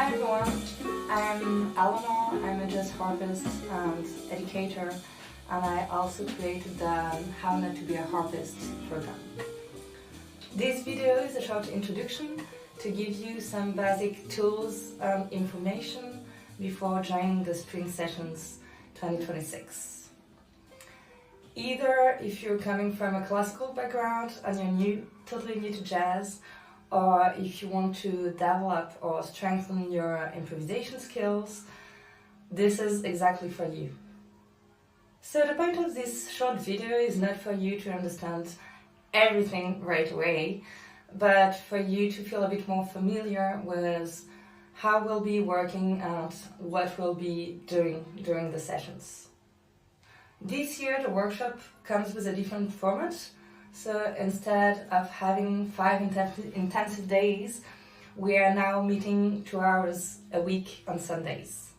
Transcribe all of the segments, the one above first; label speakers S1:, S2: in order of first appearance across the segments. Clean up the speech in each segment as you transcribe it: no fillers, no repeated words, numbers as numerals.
S1: Hi everyone, I'm Eleanor, I'm a jazz harpist and educator, and I also created the How Not to Be a Harpist program. This video is a short introduction to give you some basic tools and information before joining the spring sessions 2026. Either if you're coming from a classical background and you're totally new to jazz, or if you want to develop or strengthen your improvisation skills, this is exactly for you. So the point of this short video is not for you to understand everything right away, but for you to feel a bit more familiar with how we'll be working and what we'll be doing during the sessions. This year the workshop comes with a different format. So instead of having 5 intensive days, we are now meeting 2 hours a week on Sundays.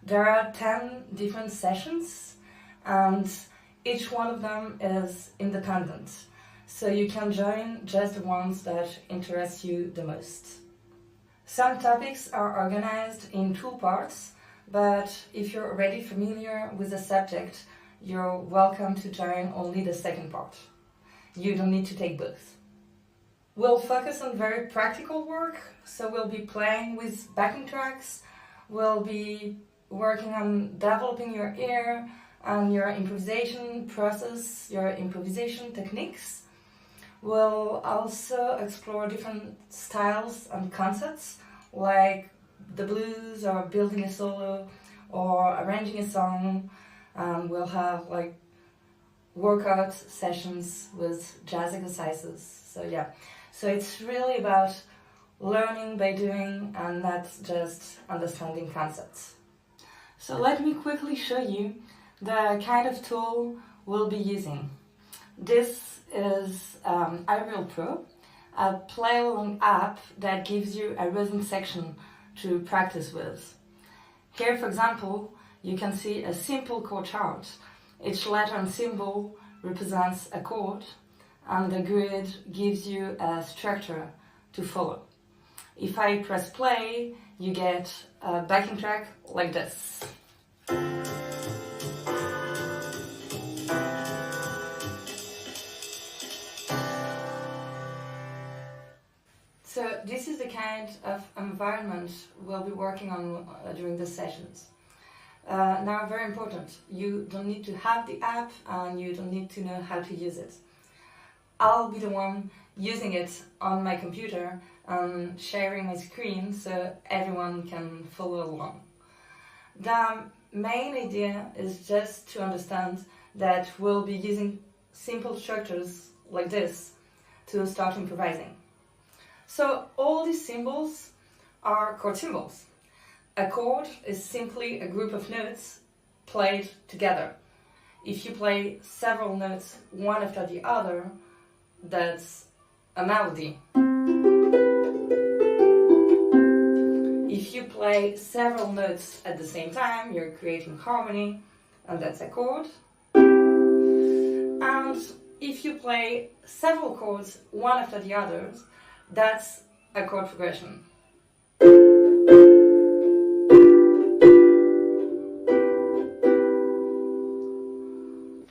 S1: There are 10 different sessions and each one of them is independent. So you can join just the ones that interest you the most. Some topics are organized in 2 parts, but if you're already familiar with the subject, you're welcome to join only the second part. You don't need to take both. We'll focus on very practical work, so we'll be playing with backing tracks, we'll be working on developing your ear and your improvisation process, your improvisation techniques. We'll also explore different styles and concepts, like the blues or building a solo or arranging a song. We'll have workout sessions with jazz exercises. So it's really about learning by doing and not just understanding concepts. So let me quickly show you the kind of tool we'll be using. This is iReal Pro, a play-along app that gives you a rhythm section to practice with. Here, for example, you can see a simple chord chart. Each letter and symbol represents a chord, and the grid gives you a structure to follow. If I press play, you get a backing track like this. So this is the kind of environment we'll be working on during the sessions. Now, very important, you don't need to have the app and you don't need to know how to use it. I'll be the one using it on my computer and sharing my screen so everyone can follow along. The main idea is just to understand that we'll be using simple structures like this to start improvising. So all these symbols are chord symbols. A chord is simply a group of notes played together. If you play several notes one after the other, that's a melody. If you play several notes at the same time, you're creating harmony, and that's a chord. And if you play several chords one after the others, that's a chord progression.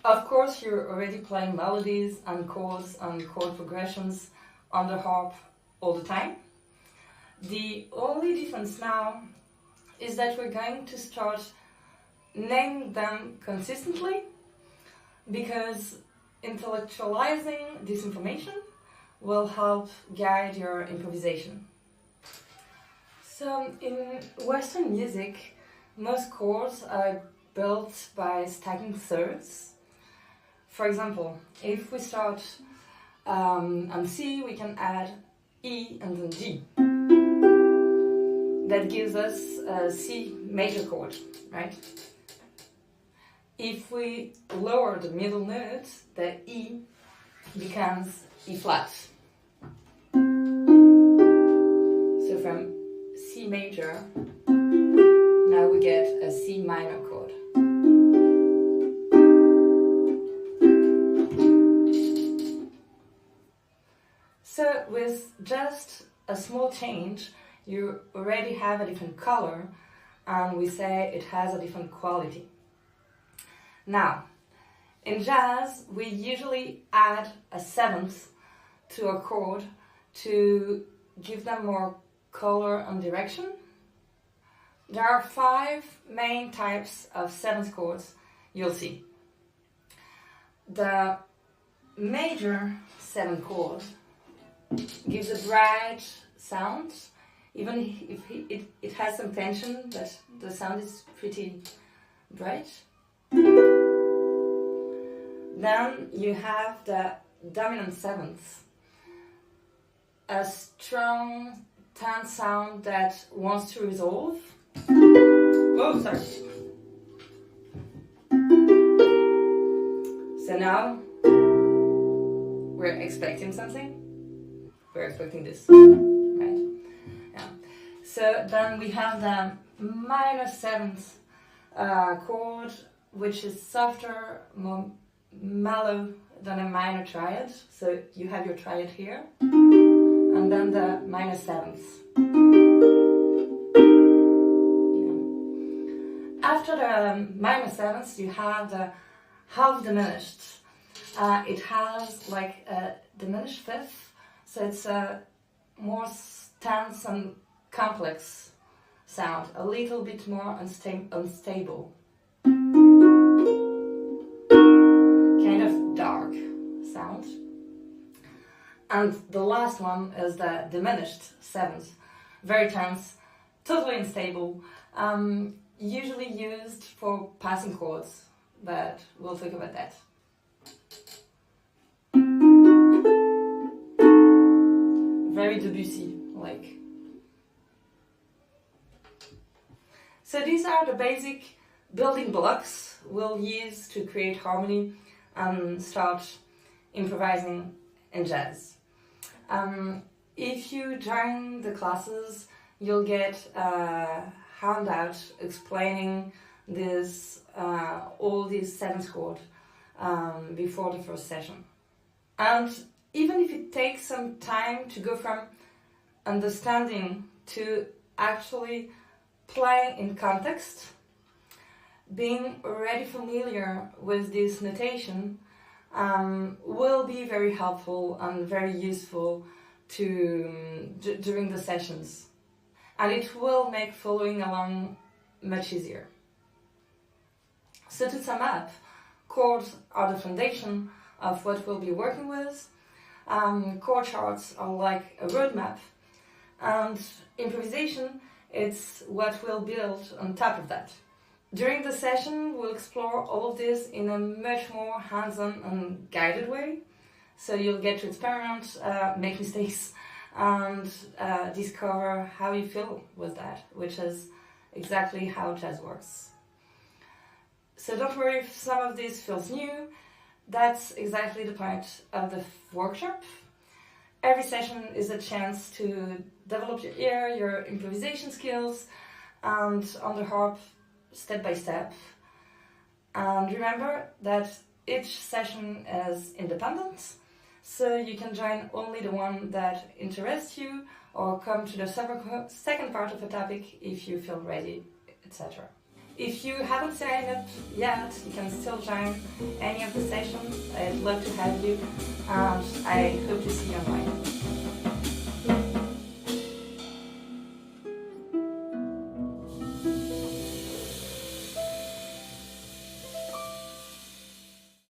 S1: Of course, you're already playing melodies and chords and chord progressions on the harp all the time. The only difference now is that we're going to start naming them consistently, because intellectualizing this information will help guide your improvisation. So in Western music, most chords are built by stacking thirds. For example, if we start on C, we can add E and then G. That gives us a C major chord, right? If we lower the middle note, the E becomes E flat. So from C major, now we get a C minor chord. So with just a small change, you already have a different color, and we say it has a different quality. Now, in jazz, we usually add a seventh to a chord to give them more color and direction. There are 5 main types of seventh chords you'll see. The major 7th chord gives a bright sound, even if it has some tension, but the sound is pretty bright. Then you have the dominant 7th, a strong, tense sound that wants to resolve. Oh, sorry. So now we're expecting something. We're expecting this, right? Yeah. So then we have the minor 7th chord, which is softer, more mellow than a minor triad. So you have your triad here, and then the minor 7th. Yeah. After the minor 7th, you have the half diminished. It has like a diminished 5th, so it's a more tense and complex sound, a little bit more unstable. Kind of dark sound. And the last one is the diminished 7th, very tense, totally unstable, usually used for passing chords, but we'll talk about that. Very Debussy-like. So these are the basic building blocks we'll use to create harmony and start improvising in jazz. If you join the classes, you'll get a handout explaining this, all these 7th chords before the first session. And even if it takes some time to go from understanding to actually playing in context, being already familiar with this notation will be very helpful and very useful during the sessions. And it will make following along much easier. So to sum up, chords are the foundation of what we'll be working with. Chord charts are like a roadmap, and improvisation is what we'll build on top of that. During the session, we'll explore all of this in a much more hands-on and guided way, so you'll get to experiment, make mistakes, and discover how you feel with that, which is exactly how jazz works. So don't worry if some of this feels new. That's exactly the point of the workshop. Every session is a chance to develop your ear, your improvisation skills, and on the harp, step by step. And remember that each session is independent, so you can join only the one that interests you, or come to the second part of a topic if you feel ready, etc. If you haven't signed up yet, you can still join any of the sessions. I'd love to have you, and I hope to see you online.